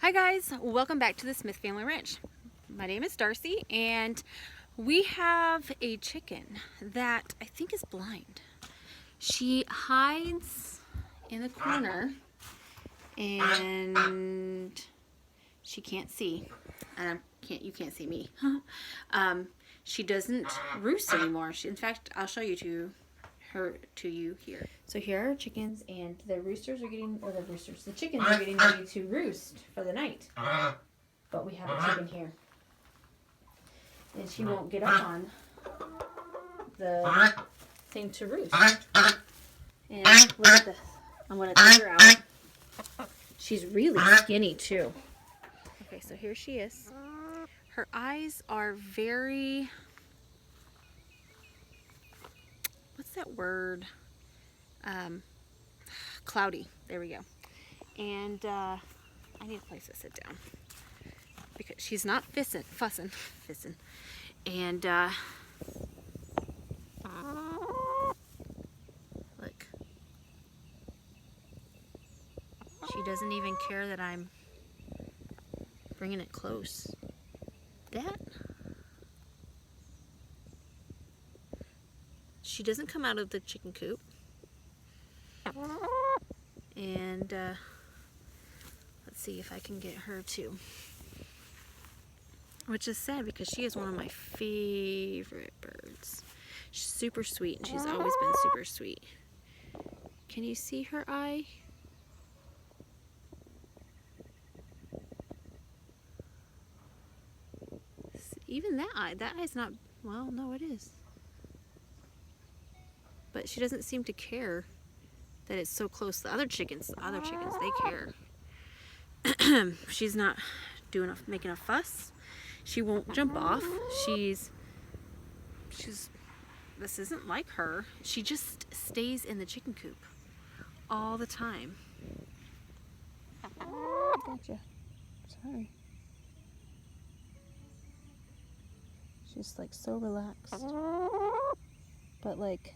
Hi guys, welcome back to the Smith Family Ranch. My name is Darcy and we have a chicken that I think is blind. She hides in the corner and she can't see. And you can't see me. She doesn't roost anymore. In fact, I'll show you to you here. So here are our chickens, and the chickens are getting ready to roost for the night. But we have a chicken here, and she won't get up on the thing to roost. And look at this. I'm gonna take her out. She's really skinny too. Okay, so here she is. Her eyes are very, what's that word? Cloudy. There we go. And I need a place to sit down because she's not fussing. And look, she doesn't even care that I'm bringing it close. She doesn't come out of the chicken coop. And let's see if I can get her to. Which is sad because she is one of my favorite birds. She's super sweet, and she's always been super sweet. Can you see her eye? Even that eye's not, well, no, it is. But she doesn't seem to care that it's so close. The other chickens, they care. She's not making a fuss. She won't jump off. This isn't like her. She just stays in the chicken coop all the time. Gotcha. Sorry. She's like so relaxed. But like,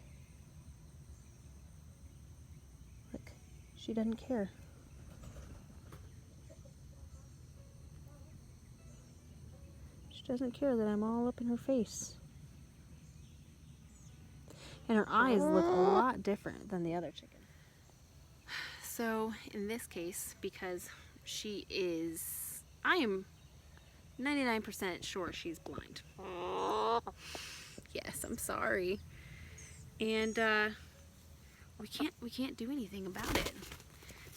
look, she doesn't care. She doesn't care that I'm all up in her face. And her eyes look a lot different than the other chicken. So in this case, because I am 99% sure she's blind. Yes, I'm sorry. And we can't do anything about it.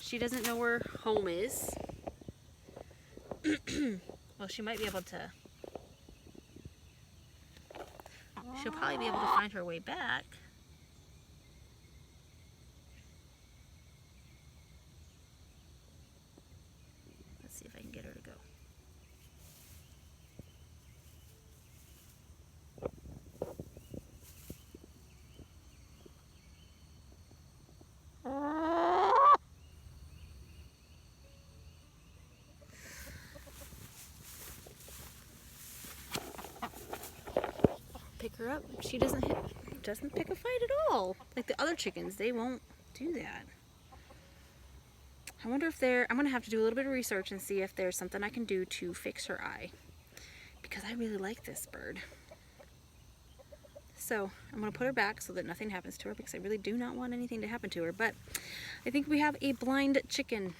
She doesn't know where home is. Well, she might be able to. She'll probably be able to find her way back. Let's see if I can get her to go. Pick her up. She doesn't pick a fight at all. Like the other chickens, they won't do that. I wonder if I'm gonna have to do a little bit of research and see if there's something I can do to fix her eye, because I really like this bird. So I'm gonna put her back so that nothing happens to her, because I really do not want anything to happen to her. But I think we have a blind chicken.